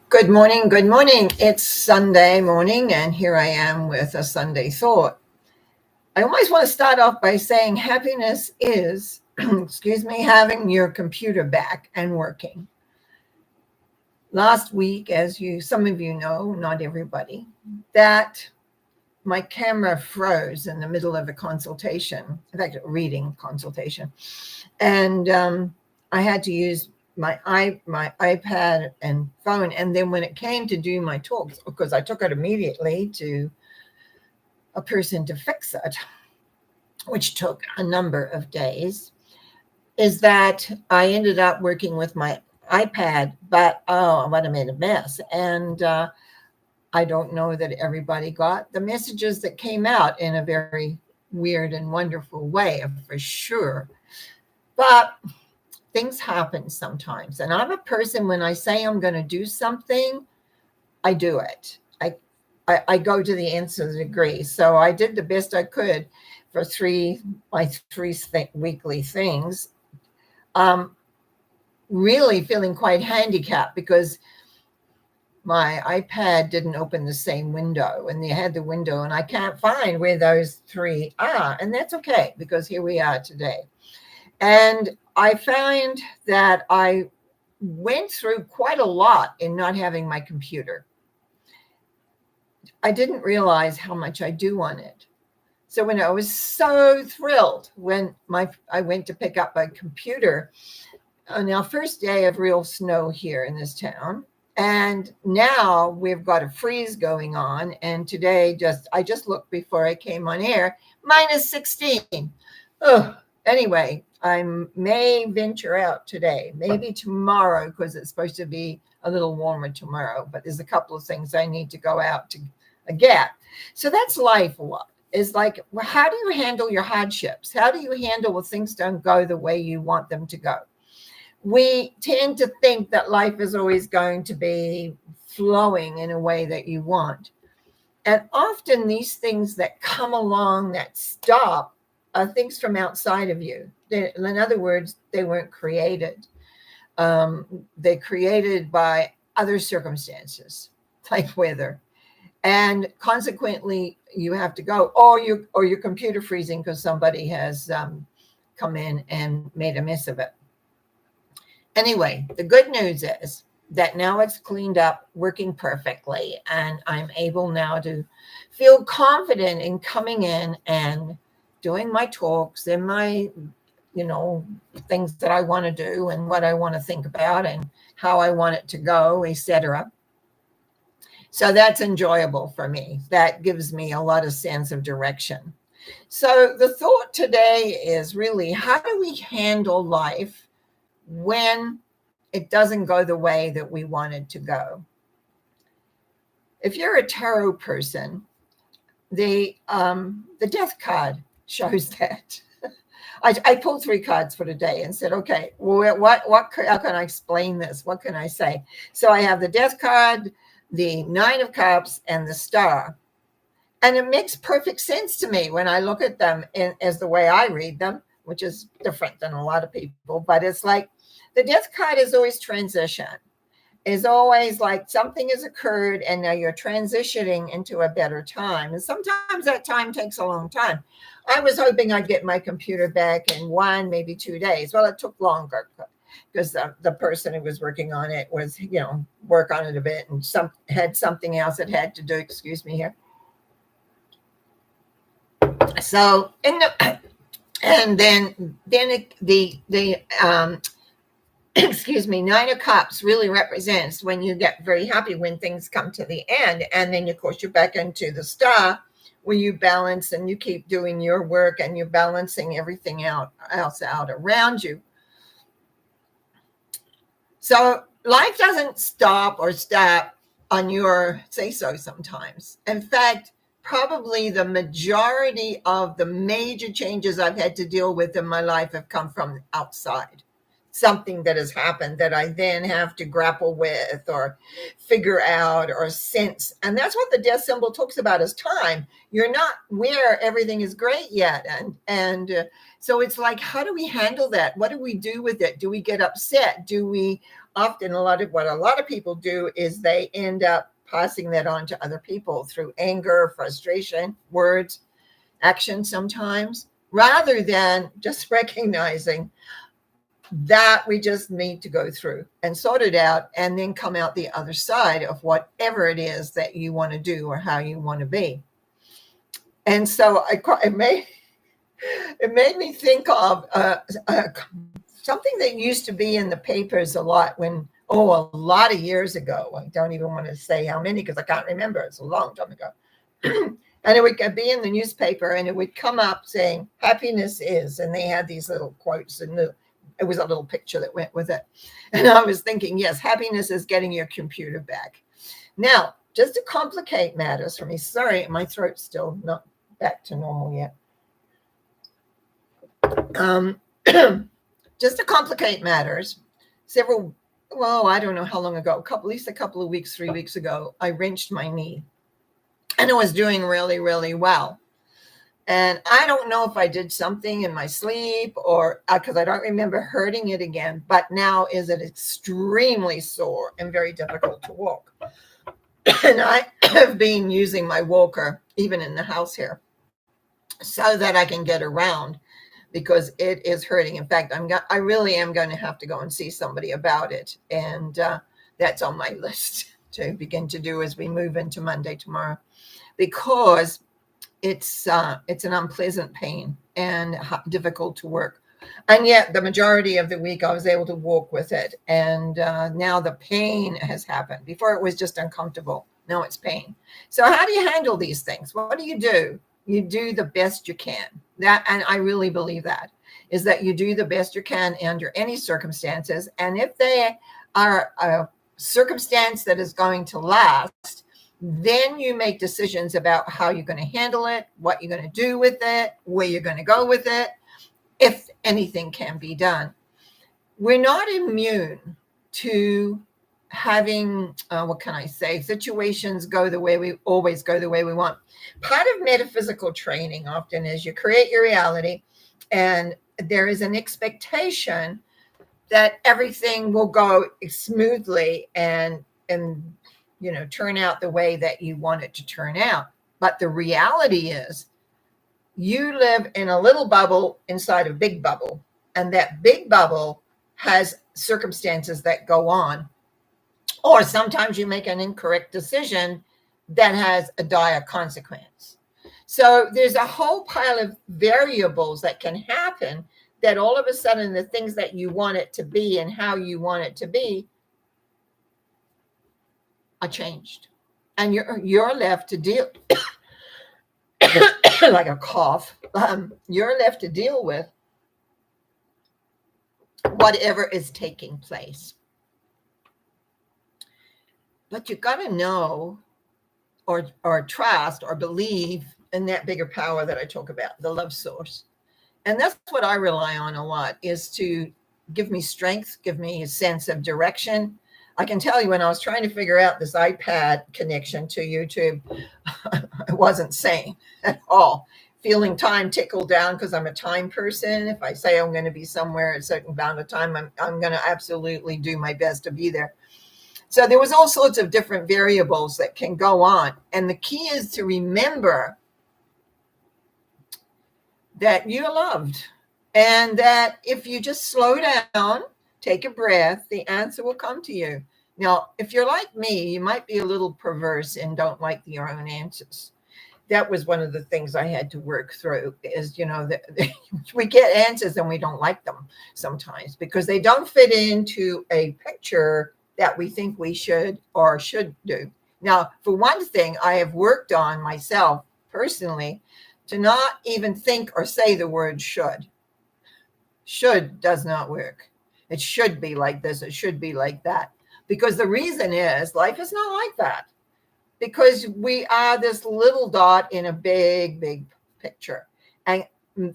Good morning. Good morning. It's Sunday morning, and here I am with a Sunday thought. I always want to start off by saying happiness is, excuse me, having your computer back and working. Last week, as some of you know, not everybody, that my camera froze in the middle of a consultation, in fact, a reading consultation, and I had to use my iPad and phone. And then when it came to do my talks, because I took it immediately to a person to fix it, which took a number of days, is that I ended up working with my iPad, but what I made a mess. And I don't know that everybody got the messages that came out in a very weird and wonderful way, for sure. But things happen sometimes. And I'm a person, when I say I'm going to do something, I do it. I go to the nth degree. So I did the best I could for my three weekly things. Really feeling quite handicapped because my iPad didn't open the same window, and they had the window, and I can't find where those three are. And that's okay, because here we are today. And I find that I went through quite a lot in not having my computer. I didn't realize how much I do on it. So when I was so thrilled when I went to pick up my computer on our first day of real snow here in this town, and now we've got a freeze going on. And today, I just looked before I came on air, -16. Anyway, I may venture out today, maybe tomorrow, because it's supposed to be a little warmer tomorrow. But there's a couple of things I need to go out to get. So that's life a lot. It's like, well, how do you handle your hardships? How do you handle when things don't go the way you want them to go? We tend to think that life is always going to be flowing in a way that you want. And often these things that come along that stop are things from outside of you. In other words, they weren't created. They're created by other circumstances, like weather. And consequently, you have to go, or your computer freezing because somebody has come in and made a mess of it. Anyway, the good news is that now it's cleaned up, working perfectly, and I'm able now to feel confident in coming in and doing my talks and my, things that I want to do and what I want to think about and how I want it to go, etc. So that's enjoyable for me. That gives me a lot of sense of direction. So the thought today is really, how do we handle life when it doesn't go the way that we want it to go? If you're a tarot person, the death card shows that. I pulled 3 cards for today and said, okay, well, how can I explain this? What can I say? So I have the death card, the 9 of Cups, and the Star. And it makes perfect sense to me when I look at them as the way I read them, which is different than a lot of people. But it's like the death card is always transition. Is always like something has occurred and now you're transitioning into a better time. And sometimes that time takes a long time. I was hoping I'd get my computer back in 1, maybe 2 days. Well, it took longer because the person who was working on it was, work on it a bit and had something else it had to do. Excuse me here. So, and then the excuse me, 9 of Cups really represents when you get very happy when things come to the end. And then, of course, you're back into the Star where you balance and you keep doing your work and you're balancing everything else out around you. So life doesn't stop or stop on your say-so sometimes. In fact, probably the majority of the major changes I've had to deal with in my life have come from outside. Something that has happened that I then have to grapple with or figure out or sense. And that's what the death symbol talks about is time. You're not where everything is great yet. And so it's like, how do we handle that? What do we do with it? Do we get upset? Do we often a lot of people do is they end up passing that on to other people through anger, frustration, words, action sometimes, rather than just recognizing that we just need to go through and sort it out and then come out the other side of whatever it is that you want to do or how you want to be. And so it made me think of something that used to be in the papers a lot a lot of years ago. I don't even want to say how many because I can't remember. It's a long time ago. And it would be in the newspaper and it would come up saying, happiness is, and they had these little quotes and it was a little picture that went with it. And I was thinking, yes, happiness is getting your computer back. Now, just to complicate matters for me, sorry, my throat's still not back to normal yet. Just to complicate matters, I don't know how long ago, at least a couple of weeks, 3 weeks ago, I wrenched my knee and I was doing really, really well. And I don't know if I did something in my sleep or because I don't remember hurting it again, but now is it extremely sore and very difficult to walk. And I have been using my walker even in the house here so that I can get around because it is hurting. In fact, I really am going to have to go and see somebody about it. And that's on my list to begin to do as we move into Monday tomorrow, because it's an unpleasant pain and difficult to work. And yet the majority of the week I was able to walk with it. And now the pain has happened. Before it was just uncomfortable. Now it's pain. So how do you handle these things? What do? You do the best you can. And I really believe that is that you do the best you can under any circumstances. And if they are a circumstance that is going to last, then you make decisions about how you're going to handle it, what you're going to do with it, where you're going to go with it, if anything can be done. We're not immune to having, situations go the way we always go the way we want. Part of metaphysical training often is you create your reality and there is an expectation that everything will go smoothly and turn out the way that you want it to turn out. But the reality is you live in a little bubble inside a big bubble, and that big bubble has circumstances that go on. Or sometimes you make an incorrect decision that has a dire consequence. So there's a whole pile of variables that can happen that all of a sudden the things that you want it to be and how you want it to be are changed. And you're left to deal like a cough. You're left to deal with whatever is taking place. But you got to know or trust or believe in that bigger power that I talk about, the love source. And that's what I rely on a lot, is to give me strength, give me a sense of direction. I can tell you when I was trying to figure out this iPad connection to YouTube, I wasn't sane at all. Feeling time tickle down because I'm a time person. If I say I'm going to be somewhere at a certain amount of time, I'm going to absolutely do my best to be there. So there was all sorts of different variables that can go on. And the key is to remember that you're loved and that if you just slow down, take a breath, the answer will come to you. Now, if you're like me, you might be a little perverse and don't like your own answers. That was one of the things I had to work through is, we get answers and we don't like them sometimes because they don't fit into a picture that we think we should do. Now, for one thing, I have worked on myself personally to not even think or say the word should. Should does not work. It should be like this. It should be like that. Because the reason is life is not like that. Because we are this little dot in a big, big picture. And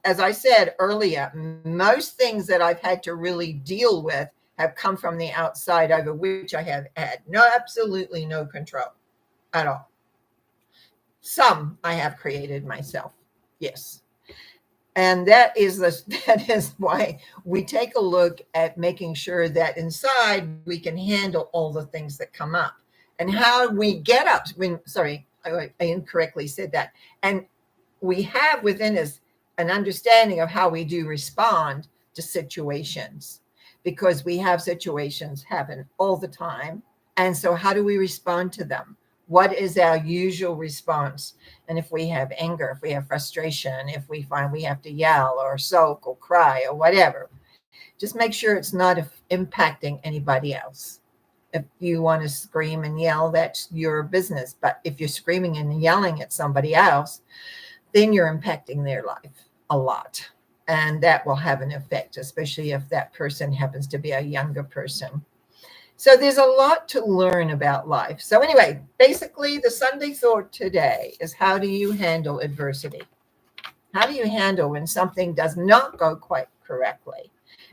as I said earlier, most things that I've had to really deal with have come from the outside over which I have had absolutely no control at all. Some I have created myself. Yes. And that is why we take a look at making sure that inside we can handle all the things that come up, and how we get up when, sorry, I incorrectly said that. And we have within us an understanding of how we do respond to situations, because we have situations happen all the time. And so how do we respond to them? What is our usual response? And if we have anger, if we have frustration, if we find we have to yell or sulk or cry or whatever, just make sure it's not impacting anybody else. If you want to scream and yell, that's your business. But if you're screaming and yelling at somebody else, then you're impacting their life a lot. And that will have an effect, especially if that person happens to be a younger person. So there's a lot to learn about life. So anyway, basically the Sunday thought today is, how do you handle adversity? How do you handle when something does not go quite correctly?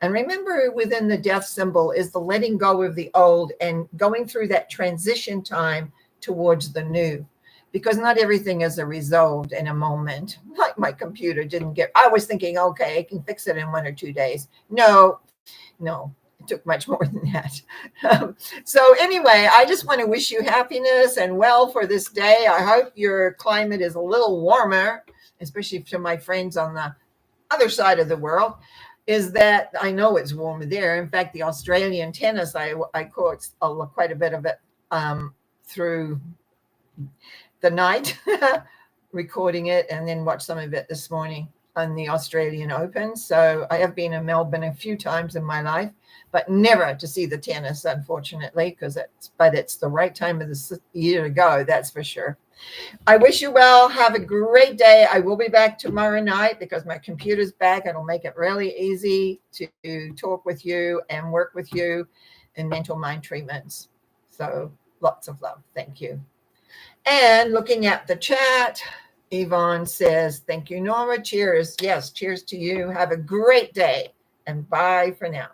And remember, within the death symbol is the letting go of the old and going through that transition time towards the new, because not everything is resolved in a moment. Like my computer didn't get, I was thinking, okay, I can fix it in 1 or 2 days. No, it took much more than that. So anyway, I just want to wish you happiness and well for this day. I hope your climate is a little warmer, especially to my friends on the other side of the world. Is that I know it's warmer there. In fact, the Australian tennis, I caught quite a bit of it through the night, recording it, and then watched some of it this morning on the Australian Open. So I have been in Melbourne a few times in my life, but never to see the tennis, unfortunately, but it's the right time of the year to go, that's for sure. I wish you well. Have a great day. I will be back tomorrow night because my computer's back. It'll make it really easy to talk with you and work with you in mental mind treatments. So lots of love. Thank you. And looking at the chat, Yvonne says, thank you, Nora. Cheers. Yes, cheers to you. Have a great day, and bye for now.